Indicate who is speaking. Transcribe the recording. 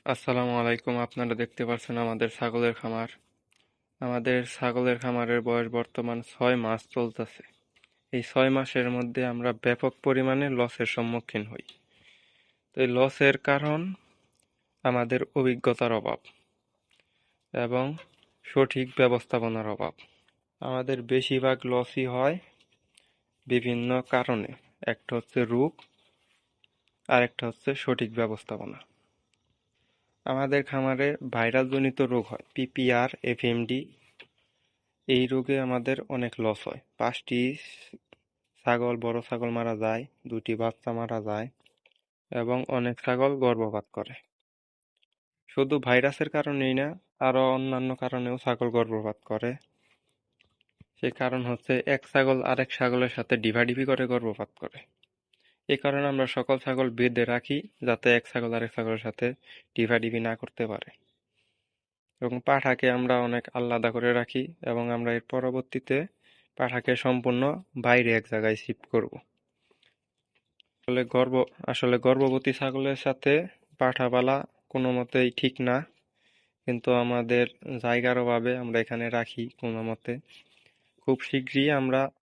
Speaker 1: আসসালামু আলাইকুম। আপনারা দেখতে পাচ্ছেন আমাদের ছাগলের খামার। আমাদের ছাগলের খামারের বয়স বর্তমান 6 মাস চলতেছে। এই 6 মাসের মধ্যে আমরা ব্যাপক পরিমাণে লসের সম্মুখীন হই। তো এই লসের কারণ আমাদের অভিজ্ঞতার অভাব এবং সঠিক ব্যবস্থাপনার অভাব। আমাদের বেশিরভাগ লসই হয় বিভিন্ন কারণে। একটা হচ্ছে রোগ, আর একটা হচ্ছে সঠিক ব্যবস্থাপনা। আমাদের খামারে ভাইরাসজনিত রোগ হয়, পিপিআর, এফএমডি। এই রোগে আমাদের অনেক লস হয়। 5টি বড় ছাগল মারা যায়, 2টি বাচ্চা মারা যায় এবং অনেক ছাগল গর্ভপাত করে। শুধু ভাইরাসের কারণেই না, আরো অন্যান্য কারণেও ছাগল গর্ভপাত করে। সে কারণ হচ্ছে এক ছাগল আরেক ছাগলের সাথে ডিভাডিভি করে গর্ভপাত করে। এই কারণে আমরা সকল ছাগল বেঁধে রাখি, যাতে এক ছাগল আরেক ছাগলের সাথে ডিভাডিভি না করতে পারে। এবং পাঠাকে আমরা অনেক আলাদা করে রাখি এবং আমরা এর পরবর্তীতে পাঠাকে সম্পূর্ণ বাইরে এক জায়গায় শিফট করব। আসলে গর্ভবতী ছাগলের সাথে পাঠা পালা কোনো মতেই ঠিক না, কিন্তু আমাদের জায়গার অভাবে আমরা এখানে রাখি কোনো মতে। খুব শীঘ্রই আমরা